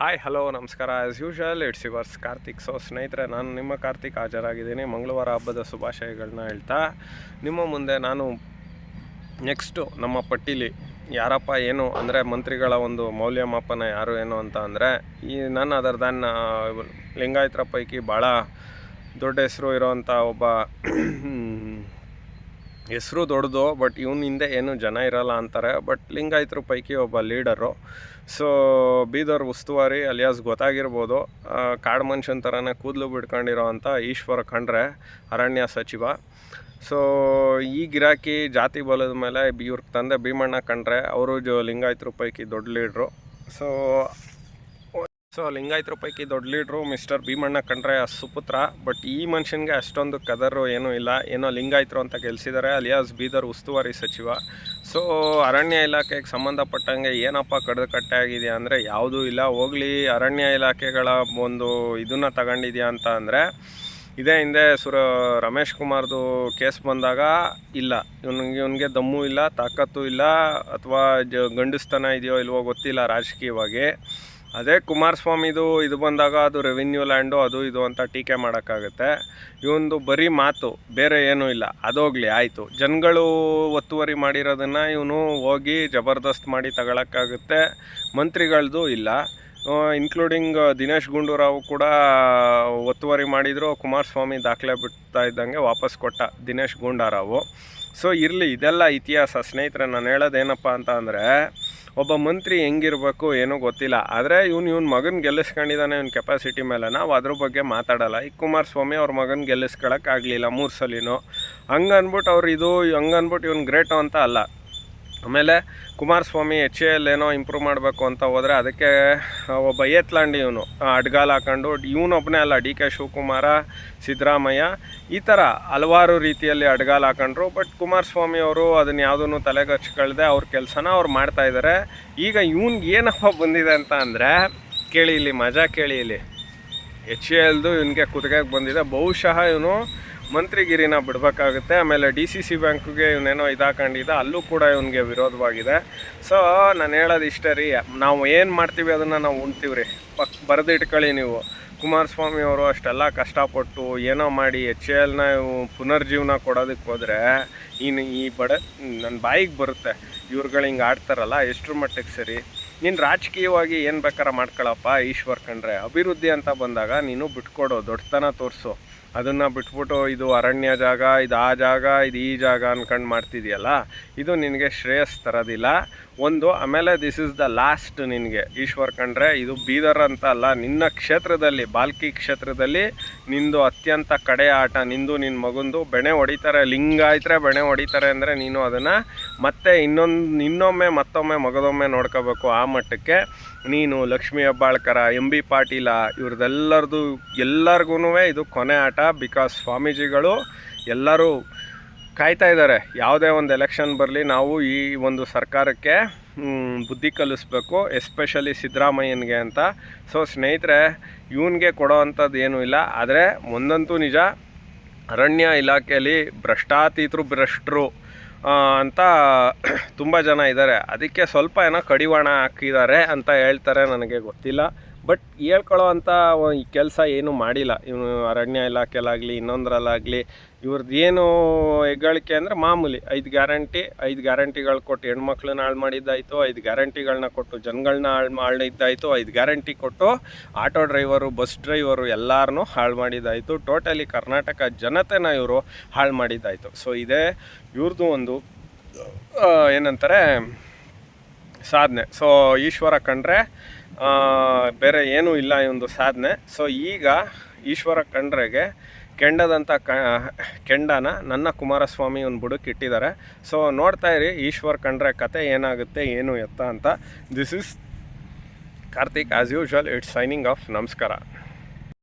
Hi hello ನಮಸ್ಕಾರ. As usual it's yours Karthik. So ಸ್ನೇಹಿತರೆ, ನಾನು ನಿಮ್ಮ ಕಾರ್ತಿಕ್ ಹಾಜರಾಗಿದ್ದೀನಿ. ಮಂಗಳವಾರ ಹಬ್ಬದ ಶುಭಾಶಯಗಳನ್ನ ಹೇಳ್ತಾ ನಿಮ್ಮ ಮುಂದೆ ನಾನು ನೆಕ್ಸ್ಟು ನಮ್ಮ ಪಟ್ಟೀಲಿ ಯಾರಪ್ಪ ಏನು ಅಂದರೆ ಮಂತ್ರಿಗಳ ಒಂದು ಮೌಲ್ಯಮಾಪನ ಯಾರು ಏನು ಅಂತ ಅಂದರೆ ನಾನು ಅದರ್ ದ್ಯಾನ್ ಲಿಂಗಾಯತರ ಪೈಕಿ ಭಾಳ ದೊಡ್ಡ ಹೆಸರು ಇರೋವಂಥ ಒಬ್ಬ ಹೆಸರು ದೊಡ್ಡದು, ಬಟ್ ಇವನ ಹಿಂದೆ ಏನು ಜನ ಇರಲ್ಲ ಅಂತಾರೆ. ಬಟ್ ಲಿಂಗಾಯತರ ಪೈಕಿ ಒಬ್ಬ ಲೀಡರು. ಸೊ ಬೀದರ್ ಉಸ್ತುವಾರಿ ಅಲಿಯಾಸ್ ಗೊತ್ತಾಗಿರ್ಬೋದು, ಕಾಡು ಮನುಷ್ಯನ ಥರನೇ ಕೂದಲು ಬಿಡ್ಕೊಂಡಿರೋ ಅಂಥ ಈಶ್ವರ ಖಂಡ್ರೆ ಅರಣ್ಯ ಸಚಿವ. ಸೊ ಈ ಗಿರಾಕಿ ಜಾತಿ ಬಲದ ಮೇಲೆ ಇವ್ರ ತಂದೆ ಭೀಮಣ್ಣ ಖಂಡ್ರೆ ಅವರು ಲಿಂಗಾಯತರ ಪೈಕಿ ದೊಡ್ಡ ಲೀಡ್ರು. ಸೊ ಲಿಂಗಾಯತರ ಪೈಕಿ ದೊಡ್ಡ ಲೀಡ್ರು ಮಿಸ್ಟರ್ ಭೀಮಣ್ಣ ಖಂಡ್ರೆ ಸುಪುತ್ರ. ಬಟ್ ಈ ಮನುಷ್ಯನಿಗೆ ಅಷ್ಟೊಂದು ಕದರು ಏನೂ ಇಲ್ಲ, ಏನೋ ಲಿಂಗಾಯತರು ಅಂತ ಗೆಲ್ಸಿದ್ದಾರೆ ಅಲಿಯಾಸ್ ಬೀದರ್ ಉಸ್ತುವಾರಿ ಸಚಿವ. ಸೊ ಅರಣ್ಯ ಇಲಾಖೆಗೆ ಸಂಬಂಧಪಟ್ಟಂಗೆ ಏನಪ್ಪ ಕಟ್ಟೆ ಆಗಿದೆಯಾ ಅಂದರೆ ಯಾವುದೂ ಇಲ್ಲ. ಹೋಗಲಿ ಅರಣ್ಯ ಇಲಾಖೆಗಳ ಒಂದು ಇದನ್ನು ತಗೊಂಡಿದ್ಯಾ ಅಂತ ಅಂದರೆ ಇದೇ ಹಿಂದೆ ರಮೇಶ್ ಕುಮಾರ್ದು ಕೇಸ್ ಬಂದಾಗ ಇಲ್ಲ, ಇವನಿಗೆ ದಮ್ಮು ಇಲ್ಲ, ತಾಕತ್ತು ಇಲ್ಲ, ಅಥವಾ ಗಂಡಸ್ತನ ಇದೆಯೋ ಇಲ್ವೋ ಗೊತ್ತಿಲ್ಲ ರಾಜಕೀಯವಾಗಿ. ಅದೇ ಕುಮಾರಸ್ವಾಮಿದು ಇದು ಬಂದಾಗ ಅದು ರೆವಿನ್ಯೂ ಲ್ಯಾಂಡು ಅದು ಇದು ಅಂತ ಟೀಕೆ ಮಾಡೋಕ್ಕಾಗುತ್ತೆ. ಇವೊಂದು ಬರೀ ಮಾತು, ಬೇರೆ ಏನೂ ಇಲ್ಲ. ಅದೋಗಲಿ ಆಯಿತು, ಜನಗಳು ಒತ್ತುವರಿ ಮಾಡಿರೋದನ್ನು ಇವನು ಹೋಗಿ ಜಬರ್ದಸ್ತ್ ಮಾಡಿ ತಗೊಳಕ್ಕಾಗುತ್ತೆ. ಮಂತ್ರಿಗಳದ್ದು ಇಲ್ಲ, ಇನ್ಕ್ಲೂಡಿಂಗ್ ದಿನೇಶ್ ಗುಂಡೂರಾವ್ ಕೂಡ ಒತ್ತುವರಿ ಮಾಡಿದರು. ಕುಮಾರಸ್ವಾಮಿ ದಾಖಲೆ ಬಿಡ್ತಾ ಇದ್ದಂಗೆ ವಾಪಸ್ ಕೊಟ್ಟ ದಿನೇಶ್ ಗುಂಡೂರಾವು. ಸೊ ಇರಲಿ, ಇದೆಲ್ಲ ಇತಿಹಾಸ. ಸ್ನೇಹಿತರೆ, ನಾನು ಹೇಳೋದೇನಪ್ಪ ಅಂತ ಅಂದರೆ ಒಬ್ಬ ಮಂತ್ರಿ ಹೆಂಗಿರಬೇಕು ಏನೂ ಗೊತ್ತಿಲ್ಲ. ಆದರೆ ಇವನ ಮಗನ ಗೆಲ್ಲಿಸ್ಕೊಂಡಿದ್ದಾನೆ ಇವನ ಕೆಪಾಸಿಟಿ ಮೇಲೆ, ನಾವು ಅದ್ರ ಬಗ್ಗೆ ಮಾತಾಡೋಲ್ಲ. ಈಗ ಕುಮಾರಸ್ವಾಮಿ ಅವ್ರ ಮಗನ ಗೆಲ್ಲಿಸ್ಕೊಳಕ್ಕಾಗಲಿಲ್ಲ 3 ಸಲಿನೂ. ಹಂಗನ್ಬಿಟ್ಟು ಹಂಗನ್ಬಿಟ್ಟು ಇವನು ಗ್ರೇಟು ಅಂತ ಅಲ್ಲ. ಆಮೇಲೆ ಕುಮಾರಸ್ವಾಮಿ HAL ಏನೋ ಇಂಪ್ರೂವ್ ಮಾಡಬೇಕು ಅಂತ ಹೋದರೆ ಅದಕ್ಕೆ ಒಬ್ಬ ಏತ್ಲಾಂಡಿ ಇವನು ಅಡ್ಗಾಲ ಹಾಕೊಂಡು, ಇವನೊಬ್ಬನೇ ಅಲ್ಲ, DK ಶಿವಕುಮಾರ, ಸಿದ್ದರಾಮಯ್ಯ ಈ ಥರ ಹಲವಾರು ರೀತಿಯಲ್ಲಿ ಅಡ್ಗಾಲ ಹಾಕೊಂಡ್ರು. ಬಟ್ ಕುಮಾರಸ್ವಾಮಿ ಅವರು ಅದನ್ನು ಯಾವುದನ್ನು ತಲೆಗೆ ಹಚ್ಕೊಳ್ದೆ ಅವ್ರ ಕೆಲಸನ ಅವ್ರು ಮಾಡ್ತಾಯಿದ್ದಾರೆ. ಈಗ ಇವ್ನಿಗೆ ಏನಪ್ಪ ಬಂದಿದೆ ಅಂತ ಅಂದರೆ, ಕೇಳಿ ಇಲ್ಲಿ ಮಜಾ ಕೇಳಿ ಇಲ್ಲಿ, HALದು ಇವನಿಗೆ ಕುತ್ತಿಗೆಗೆ ಬಂದಿದೆ. ಬಹುಶಃ ಇವನು ಮಂತ್ರಿಗಿರಿನ ಬಿಡಬೇಕಾಗುತ್ತೆ. ಆಮೇಲೆ DCC ಬ್ಯಾಂಕ್ಗೆ ಇವನೇನೋ ಇದಾಕೊಂಡಿದ್ದ, ಅಲ್ಲೂ ಕೂಡ ಇವನಿಗೆ ವಿರೋಧವಾಗಿದೆ. ಸೊ ನಾನು ಹೇಳೋದು ಇಷ್ಟೇ ರೀ, ನಾವು ಏನು ಮಾಡ್ತೀವಿ ಅದನ್ನು ನಾವು ಉಣ್ತೀವಿ ರೀ. ಬರೆದಿಟ್ಕೊಳ್ಳಿ ನೀವು. ಕುಮಾರಸ್ವಾಮಿ ಅವರು ಅಷ್ಟೆಲ್ಲ ಕಷ್ಟಪಟ್ಟು ಏನೋ ಮಾಡಿ HALನ ಪುನರ್ಜೀವನ ಕೊಡೋದಕ್ಕೆ ಹೋದರೆ ಈ ನನ್ನ ಬಾಯಿಗೆ ಬರುತ್ತೆ. ಇವ್ರುಗಳು ಹಿಂಗೆ ಆಡ್ತಾರಲ್ಲ, ಎಷ್ಟರ ಮಟ್ಟಿಗೆ ಸರಿ? ನೀನು ರಾಜಕೀಯವಾಗಿ ಏನು ಬೇಕಾರೆ ಮಾಡ್ಕೊಳ್ಳಪ್ಪ ಈಶ್ವರ್ ಖಂಡ್ರೆ. ಅಭಿವೃದ್ಧಿ ಅಂತ ಬಂದಾಗ ನೀನು ಬಿಟ್ಕೊಡು, ದೊಡ್ಡತನ ತೋರಿಸು. ಅದನ್ನು ಬಿಟ್ಬಿಟ್ಟು ಇದು ಅರಣ್ಯ ಜಾಗ, ಇದು ಆ ಜಾಗ, ಇದು ಈ ಜಾಗ ಅನ್ಕೊಂಡು ಮಾಡ್ತಿದೆಯಲ್ಲ, ಇದು ನಿನಗೆ ಶ್ರೇಯಸ್ ತರೋದಿಲ್ಲ ಒಂದು. ಆಮೇಲೆ ದಿಸ್ ಇಸ್ ದ ಲಾಸ್ಟ್ ನಿನಗೆ ಈಶ್ವರ್ ಖಂಡ್ರೆ. ಇದು ಬೀದರ್ ಅಂತ ಅಲ್ಲ, ನಿನ್ನ ಕ್ಷೇತ್ರದಲ್ಲಿ, ಬಾಲ್ಕಿ ಕ್ಷೇತ್ರದಲ್ಲಿ ನಿಂದು ಅತ್ಯಂತ ಕಡೆ ಆಟ. ನಿನ್ನ ಮಗಂದು ಬೆಣೆ ಹೊಡಿತಾರೆ, ಲಿಂಗಾಯತರೆ ಬೆಣೆ ಹೊಡಿತಾರೆ ಅಂದರೆ ನೀನು ಅದನ್ನು ಮತ್ತೆ ಮತ್ತೊಮ್ಮೆ ಮಗದೊಮ್ಮೆ ನೋಡ್ಕೋಬೇಕು. ಆ ಮಟ್ಟಕ್ಕೆ ನೀನು ಲಕ್ಷ್ಮೀ ಹೆಬ್ಬಾಳ್ಕರ, MB ಪಾಟೀಲ ಎಲ್ಲರಿಗೂ ಇದು ಕೊನೆ ಆಟ. ಬಿಕಾಸ್ ಸ್ವಾಮೀಜಿಗಳು ಎಲ್ಲರೂ ಕಾಯ್ತಾ ಇದ್ದಾರೆ, ಯಾವುದೇ ಒಂದು ಎಲೆಕ್ಷನ್ ಬರಲಿ ನಾವು ಈ ಒಂದು ಸರ್ಕಾರಕ್ಕೆ ಬುದ್ಧಿ ಕಲಿಸ್ಬೇಕು, ಎಸ್ಪೆಷಲಿ ಸಿದ್ದರಾಮಯ್ಯನಿಗೆ ಅಂತ. ಸೊ ಸ್ನೇಹಿತರೆ, ಇವನಿಗೆ ಕೊಡೋ ಅಂಥದ್ದು ಏನೂ ಇಲ್ಲ. ಆದರೆ ಒಂದಂತೂ ನಿಜ, ಅರಣ್ಯ ಇಲಾಖೆಯಲ್ಲಿ ಭ್ರಷ್ಟರು ಅಂತ ತುಂಬ ಜನ ಇದ್ದಾರೆ. ಅದಕ್ಕೆ ಸ್ವಲ್ಪ ಏನೋ ಕಡಿವಾಣ ಹಾಕಿದ್ದಾರೆ ಅಂತ ಹೇಳ್ತಾರೆ, ನನಗೆ ಗೊತ್ತಿಲ್ಲ. ಬಟ್ ಹೇಳ್ಕೊಳ್ಳೋ ಅಂಥ ಈ ಕೆಲಸ ಏನೂ ಮಾಡಿಲ್ಲ ಇವನು. ಅರಣ್ಯ ಇಲಾಖೆಲಾಗಲಿ ಇನ್ನೊಂದರಲ್ಲಾಗಲಿ ಇವ್ರದ್ದು ಏನು ಹೆಗ್ಗಳಿಕೆ ಅಂದರೆ ಮಾಮೂಲಿ 5 ಗ್ಯಾರಂಟಿಗಳು ಕೊಟ್ಟು ಹೆಣ್ಮಕ್ಳನ್ನ ಹಾಳು ಮಾಡಿದ್ದಾಯಿತು, 5 ಗ್ಯಾರಂಟಿಗಳನ್ನ ಕೊಟ್ಟು ಜನಗಳನ್ನ ಹಾಳು ಮಾಡಿದ್ದಾಯಿತು, 5 ಗ್ಯಾರಂಟಿ ಕೊಟ್ಟು ಆಟೋ ಡ್ರೈವರು, ಬಸ್ ಡ್ರೈವರು ಎಲ್ಲರನ್ನೂ ಹಾಳು ಮಾಡಿದ್ದಾಯಿತು. ಟೋಟಲಿ ಕರ್ನಾಟಕ ಜನತೆನ ಇವರು ಹಾಳು ಮಾಡಿದ್ದಾಯಿತು. ಸೊ ಇದೇ ಇವ್ರದ್ದು ಒಂದು ಏನಂತಾರೆ ಸಾಧನೆ. ಸೊ ಈಶ್ವರ ಖಂಡ್ರೆ ಬೇರೆ ಏನೂ ಇಲ್ಲ ಇವೊಂದು ಸಾಧನೆ. ಸೊ ಈಗ ಈಶ್ವರ ಖಂಡ್ರೆಗೆ ಕೆಂಡದಂಥ ಕೆಂಡನ ನನ್ನ ಕುಮಾರಸ್ವಾಮಿ ಒಂದು ಬುಡಕ್ಕೆ ಇಟ್ಟಿದ್ದಾರೆ. ಸೊ ನೋಡ್ತಾ ಇರಿ ಈಶ್ವರ್ ಖಂಡ್ರೆ ಕತೆ ಏನಾಗುತ್ತೆ ಏನು ಎತ್ತ ಅಂತ. This is Karthik. As usual it's signing off. ನಮಸ್ಕಾರ.